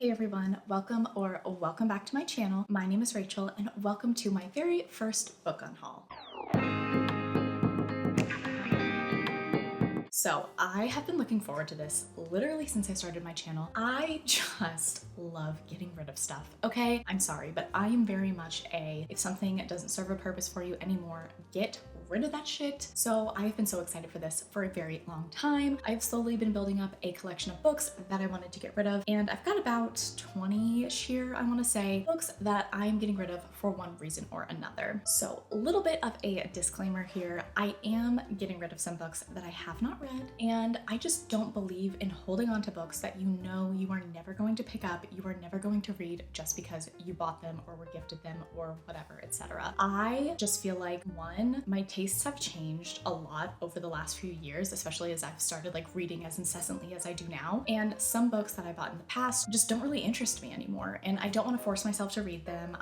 Hey everyone, welcome back to my channel. My name is Rachel and welcome to my very first book unhaul. So I have been looking forward to this literally since I started my channel. I just love getting rid of stuff, okay? I'm sorry, but I am very much if something doesn't serve a purpose for you anymore, get rid of that shit. So I've been so excited for this for a very long time. I've slowly been building up a collection of books that I wanted to get rid of, and I've got about 20-ish here, I want to say, books that I'm getting rid of for one reason or another. So a little bit of a disclaimer here. I am getting rid of some books that I have not read, and I just don't believe in holding on to books that you know you are never going to pick up, you are never going to read just because you bought them or were gifted them or whatever, etc. I just feel like, one, my tastes have changed a lot over the last few years, especially as I've started reading as incessantly as I do now. And some books that I bought in the past just don't really interest me anymore. And I don't want to force myself to read them.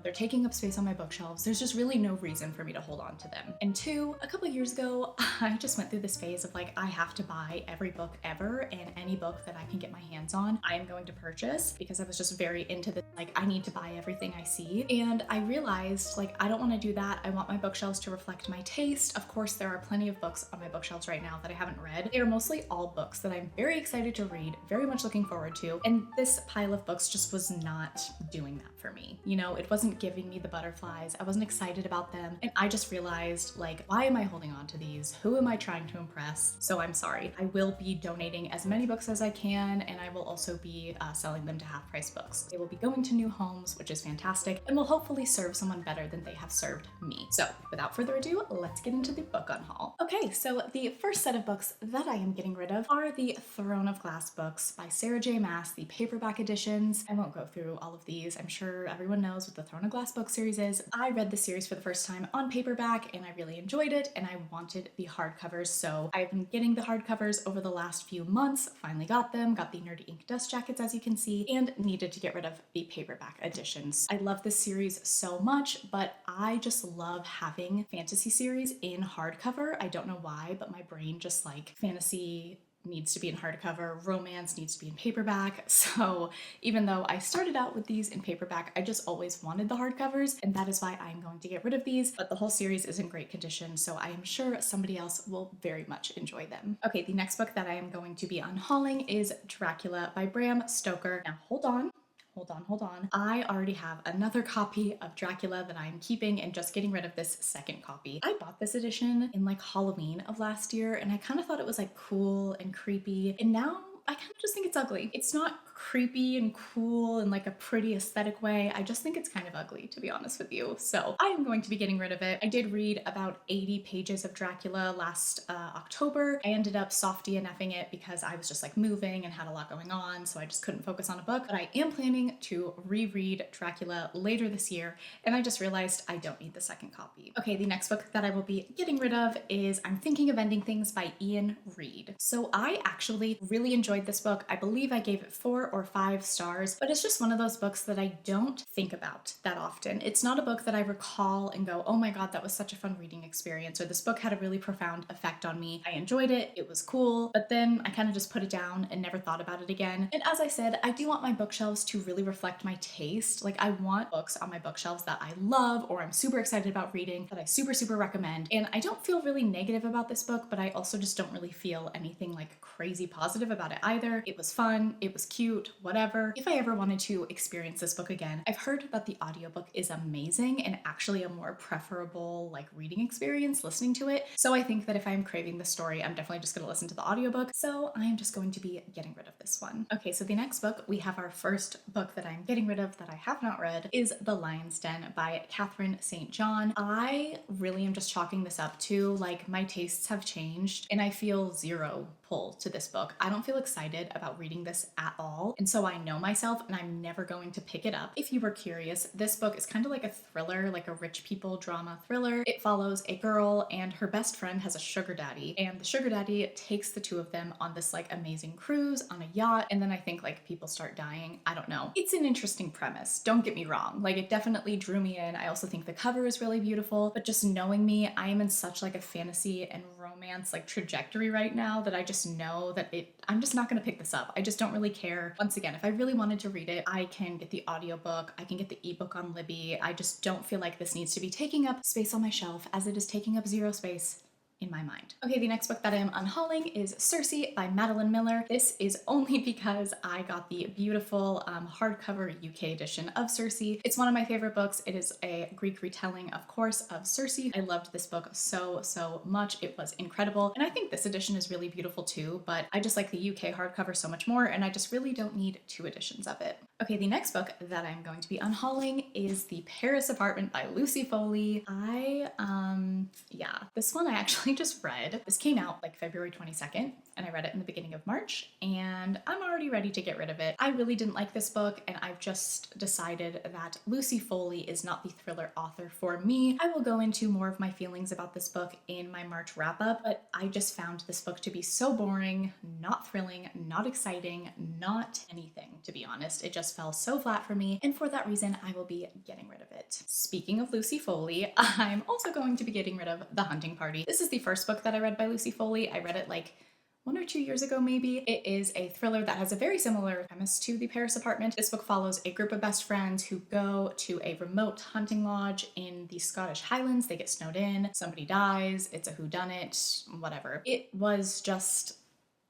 They're taking up space on my bookshelves. There's just really no reason for me to hold on to them. And two, a couple of years ago, I just went through this phase of I have to buy every book ever, and any book that I can get my hands on, I am going to purchase, because I was just very into this, I need to buy everything I see. And I realized I don't want to do that. I want my bookshelves to reflect my taste. Of course, there are plenty of books on my bookshelves right now that I haven't read. They are mostly all books that I'm very excited to read, very much looking forward to. And this pile of books just was not doing that for me. It wasn't giving me the butterflies. I wasn't excited about them. And I just realized, why am I holding on to these? Who am I trying to impress? So I'm sorry. I will be donating as many books as I can, and I will also be selling them to half-price books. They will be going to new homes, which is fantastic, and will hopefully serve someone better than they have served me. So without further ado, let's get into the book unhaul. Okay, so the first set of books that I am getting rid of are the Throne of Glass books by Sarah J. Maas, the paperback editions. I won't go through all of these. I'm sure everyone knows what the Throne of Glass book series is. I read the series for the first time on paperback and I really enjoyed it, and I wanted the hardcovers, so I've been getting the hardcovers over the last few months. Finally got them, got the Nerdy Ink dust jackets, as you can see, and needed to get rid of the paperback editions. I love this series so much, but I just love having fantasy series in hardcover. I don't know why, but my brain just fantasy needs to be in hardcover, romance needs to be in paperback. So even though I started out with these in paperback, I just always wanted the hardcovers, and that is why I'm going to get rid of these. But the whole series is in great condition, so I am sure somebody else will very much enjoy them. Okay, the next book that I am going to be unhauling is Dracula by Bram Stoker. Now hold on. I already have another copy of Dracula that I'm keeping and just getting rid of this second copy. I bought this edition in Halloween of last year, and I kind of thought it was cool and creepy, and now I kind of just think it's ugly. It's not creepy and cool in a pretty aesthetic way. I just think it's kind of ugly, to be honest with you. So I am going to be getting rid of it. I did read about 80 pages of Dracula last October. I ended up soft DNFing it because I was just moving and had a lot going on, so I just couldn't focus on a book. But I am planning to reread Dracula later this year, and I just realized I don't need the second copy. Okay, the next book that I will be getting rid of is I'm Thinking of Ending Things by Ian Reid. So I actually really enjoyed this book. I believe I gave it 4 or 5 stars, but it's just one of those books that I don't think about that often. It's not a book that I recall and go, oh my god, that was such a fun reading experience, or this book had a really profound effect on me. I enjoyed it, it was cool, but then I kind of just put it down and never thought about it again. And as I said, I do want my bookshelves to really reflect my taste. I want books on my bookshelves that I love or I'm super excited about reading, that I super recommend. And I don't feel really negative about this book, but I also just don't really feel anything crazy positive about it either. It was fun, it was cute, whatever. If I ever wanted to experience this book again, I've heard that the audiobook is amazing and actually a more preferable reading experience listening to it. So I think that if I'm craving the story, I'm definitely just going to listen to the audiobook. So I'm just going to be getting rid of this one. Okay, so the next book, we have our first book that I'm getting rid of that I have not read, is The Lion's Den by Catherine St. John. I really am just chalking this up to my tastes have changed and I feel zero pull to this book. I don't feel excited about reading this at all, and so I know myself and I'm never going to pick it up. If you were curious, this book is kind of like a thriller, like a rich people drama thriller. It follows a girl and her best friend has a sugar daddy, and the sugar daddy takes the two of them on this amazing cruise on a yacht, and then I think people start dying. I don't know. It's an interesting premise, don't get me wrong. It definitely drew me in. I also think the cover is really beautiful, but just knowing me, I am in such a fantasy and romance trajectory right now that I just just know that I'm just not gonna pick this up. I just don't really care. Once again, if I really wanted to read it, I can get the audiobook, I can get the ebook on Libby. I just don't feel like this needs to be taking up space on my shelf as it is taking up zero space in my mind. Okay, the next book that I am unhauling is Circe by Madeline Miller. This is only because I got the beautiful hardcover UK edition of Circe. It's one of my favorite books. It is a Greek retelling, of course, of Circe. I loved this book so much. It was incredible. And I think this edition is really beautiful too, but I just like the UK hardcover so much more, and I just really don't need two editions of it. Okay, the next book that I'm going to be unhauling is The Paris Apartment by Lucy Foley. Yeah, this one I actually just read. This came out like February 22nd, and I read it in the beginning of March, and I'm already ready to get rid of it. I really didn't like this book, and I've just decided that Lucy Foley is not the thriller author for me. I will go into more of my feelings about this book in my March wrap-up, but I just found this book to be so boring, not thrilling, not exciting, not anything, to be honest. It just fell so flat for me, and for that reason, I will be getting rid of it. Speaking of Lucy Foley, I'm also going to be getting rid of The Hunting Party. This is the first book that I read by Lucy Foley. I read it like 1 or 2 years ago, maybe. It is a thriller that has a very similar premise to The Paris Apartment. This book follows a group of best friends who go to a remote hunting lodge in the Scottish Highlands. They get snowed in, somebody dies, it's a whodunit, whatever. It was just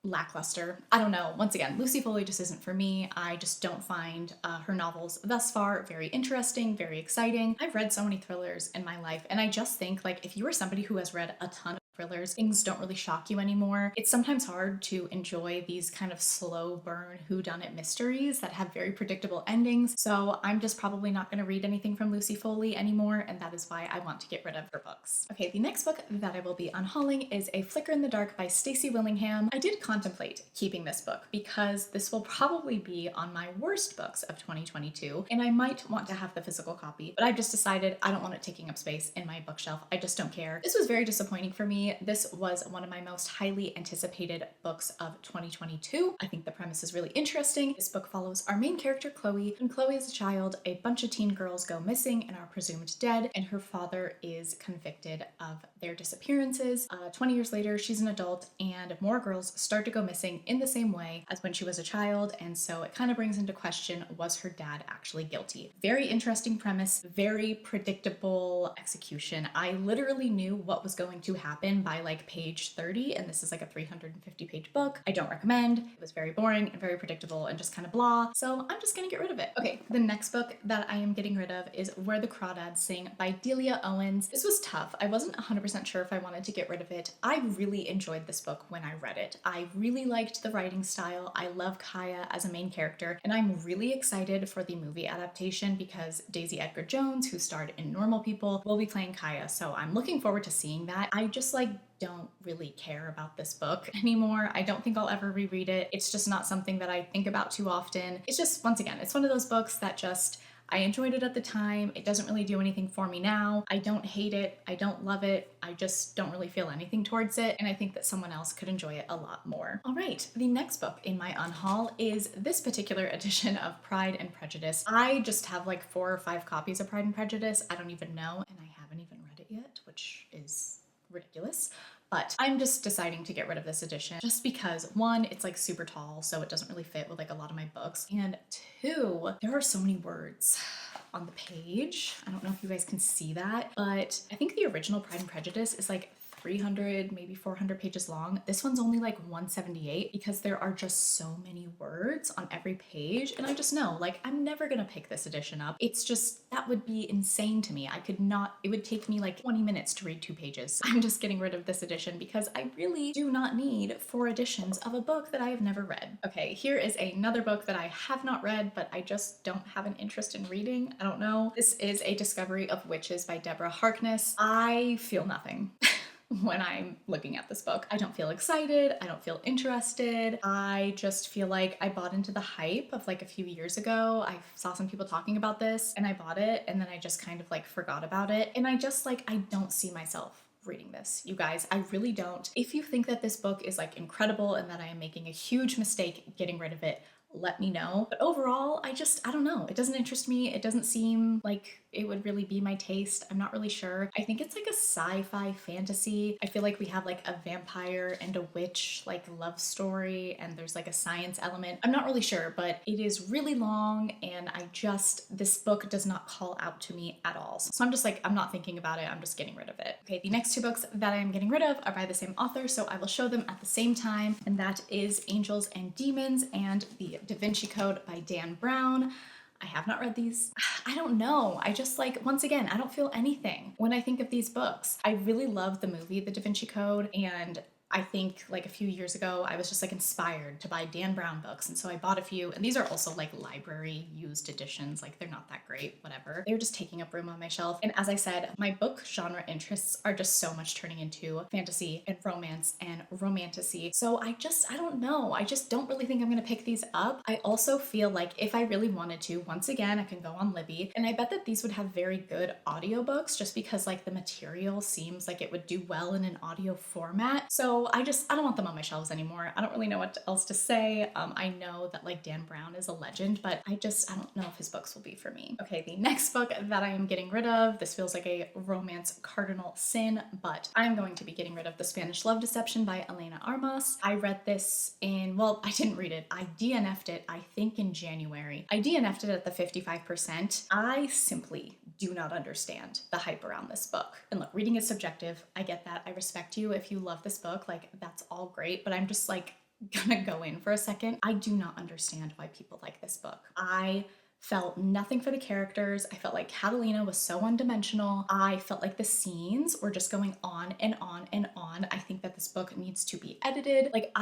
lackluster. I don't know. Once again, Lucy Foley just isn't for me. I just don't find her novels thus far very interesting, very exciting. I've read so many thrillers in my life, and I just think like if you are somebody who has read a ton of thrillers, things don't really shock you anymore. It's sometimes hard to enjoy these kind of slow burn whodunit mysteries that have very predictable endings. So I'm just probably not going to read anything from Lucy Foley anymore, and that is why I want to get rid of her books. Okay, the next book that I will be unhauling is A Flicker in the Dark by Stacey Willingham. I did contemplate keeping this book because this will probably be on my worst books of 2022, and I might want to have the physical copy, but I've just decided I don't want it taking up space in my bookshelf. I just don't care. This was very disappointing for me. This was one of my most highly anticipated books of 2022. I think the premise is really interesting. This book follows our main character, Chloe. When Chloe is a child, a bunch of teen girls go missing and are presumed dead, and her father is convicted of their disappearances. 20 years later, she's an adult, and more girls start to go missing in the same way as when she was a child, and so it kind of brings into question, was her dad actually guilty? Very interesting premise, very predictable execution. I literally knew what was going to happen by like page 30, and this is like a 350-page book. I don't recommend. It was very boring and very predictable and just kind of blah, so I'm just gonna get rid of it. Okay, the next book that I am getting rid of is Where the Crawdads Sing by Delia Owens. This was tough. I wasn't 100% sure if I wanted to get rid of it. I really enjoyed this book when I read it. I really liked the writing style. I love Kaya as a main character, and I'm really excited for the movie adaptation because Daisy Edgar Jones, who starred in Normal People, will be playing Kaya, so I'm looking forward to seeing that. I just like don't really care about this book anymore. I don't think I'll ever reread it. It's just not something that I think about too often. It's just, once again, it's one of those books that just, I enjoyed it at the time. It doesn't really do anything for me now. I don't hate it. I don't love it. I just don't really feel anything towards it. And I think that someone else could enjoy it a lot more. All right, the next book in my unhaul is this particular edition of Pride and Prejudice. I just have like 4 or 5 copies of Pride and Prejudice. I don't even know, and I haven't even read it yet, which is ridiculous. But I'm just deciding to get rid of this edition just because 1, it's like super tall, so it doesn't really fit with like a lot of my books. And 2, there are so many words on the page. I don't know if you guys can see that, but I think the original Pride and Prejudice is like 300, maybe 400 pages long. This one's only like 178 because there are just so many words on every page. And I just know, like, I'm never gonna pick this edition up. It's just, that would be insane to me. I could not, it would take me like 20 minutes to read 2 pages. I'm just getting rid of this edition because I really do not need 4 editions of a book that I have never read. Okay, here is another book that I have not read, but I just don't have an interest in reading. I don't know. This is A Discovery of Witches by Deborah Harkness. I feel nothing. When I'm looking at this book. I don't feel excited. I don't feel interested. I just feel like I bought into the hype of like a few years ago. I saw some people talking about this and I bought it, and then I just kind of like forgot about it. And I just like, I don't see myself reading this. You guys, I really don't. If you think that this book is like incredible and that I am making a huge mistake getting rid of it, let me know. But overall, I don't know. It doesn't interest me. It doesn't seem like it would really be my taste. I'm not really sure. I think it's like a sci-fi fantasy. I feel like we have like a vampire and a witch like love story, and there's like a science element. I'm not really sure, but it is really long, and this book does not call out to me at all. So I'm just like, I'm not thinking about it. I'm just getting rid of it. Okay, the next two books that I am getting rid of are by the same author, so I will show them at the same time, and that is Angels and Demons and The Da Vinci Code by Dan Brown. I have not read these. I don't know. I just like, once again, I don't feel anything when I think of these books. I really love the movie The Da Vinci Code, and I think like a few years ago, I was just like inspired to buy Dan Brown books. And so I bought a few, and these are also like library used editions. Like they're not that great, whatever. They're just taking up room on my shelf. And as I said, my book genre interests are just so much turning into fantasy and romance and romantasy. So I don't know. I just don't really think I'm gonna pick these up. I also feel like if I really wanted to, once again, I can go on Libby, and I bet that these would have very good audiobooks just because like the material seems like it would do well in an audio format. So I don't want them on my shelves anymore. I don't really know what else to say. I know that like Dan Brown is a legend, but I don't know if his books will be for me. Okay, the next book that I am getting rid of, this feels like a romance cardinal sin, but I'm going to be getting rid of The Spanish Love Deception by Elena Armas. I read this well, I didn't read it. I DNF'd it, I think in January. I DNF'd it at the 55%. I simply do not understand the hype around this book. And look, reading is subjective. I get that. I respect you if you love this book. Like, that's all great, but I'm just like gonna go in for a second. I do not understand why people like this book. I felt nothing for the characters. I felt like Catalina was so one-dimensional. I felt like the scenes were just going on and on and on. I think that this book needs to be edited. Like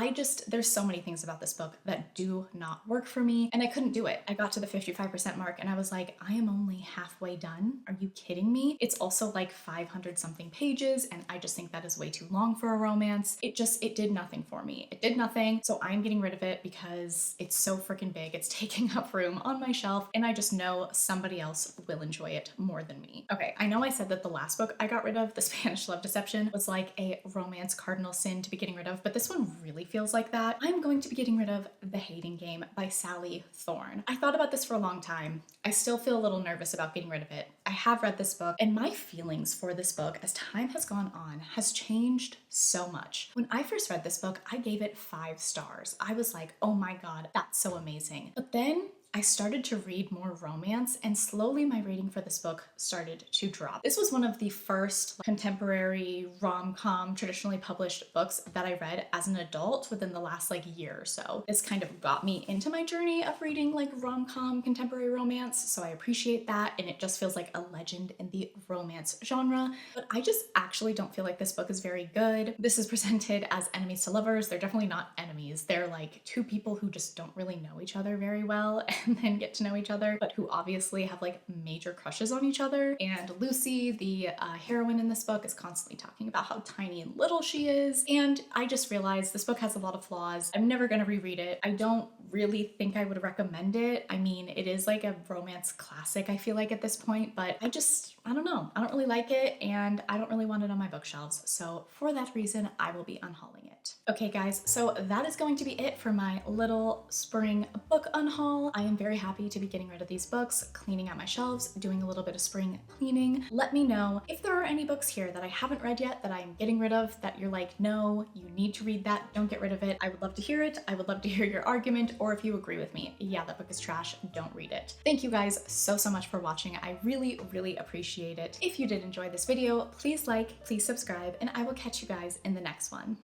there's so many things about this book that do not work for me, and I couldn't do it. I got to the 55% mark and I was like, I am only halfway done. Are you kidding me? It's also like 500 something pages, and I just think that is way too long for a romance. It did nothing for me. It did nothing. So I'm getting rid of it because it's so freaking big. It's taking up room on my shelf, and I just know somebody else will enjoy it more than me. Okay, I know I said that the last book I got rid of, The Spanish Love Deception, was like a romance cardinal sin to be getting rid of, but this one really feels like that. I'm going to be getting rid of The Hating Game by Sally Thorne. I thought about this for a long time. I still feel a little nervous about getting rid of it. I have read this book, and my feelings for this book as time has gone on has changed so much. When I first read this book, I gave it 5 stars. I was like, oh my God, that's so amazing. But then I started to read more romance, and slowly my rating for this book started to drop. This was one of the first contemporary rom-com traditionally published books that I read as an adult within the last year or so. This kind of got me into my journey of reading like rom-com contemporary romance, so I appreciate that, and it just feels like a legend in the romance genre. But I just actually don't feel like this book is very good. This is presented as enemies to lovers. They're definitely not enemies. They're like two people who just don't really know each other very well and then get to know each other, but who obviously have like major crushes on each other. And Lucy, the heroine in this book, is constantly talking about how tiny and little she is. And I just realized this book has a lot of flaws. I'm never gonna reread it. I don't really think I would recommend it. I mean, it is like a romance classic, I feel like at this point, but I don't know. I don't really like it, and I don't really want it on my bookshelves. So for that reason, I will be unhauling it. Okay guys, so that is going to be it for my little spring book unhaul. I am very happy to be getting rid of these books, cleaning out my shelves, doing a little bit of spring cleaning. Let me know if there are any books here that I haven't read yet that I am getting rid of that you're like, no, you need to read that, don't get rid of it. I would love to hear it. I would love to hear your argument, or if you agree with me, yeah, that book is trash, don't read it. Thank you guys so much for watching. I really, really appreciate it. If you did enjoy this video, please like, please subscribe, and I will catch you guys in the next one.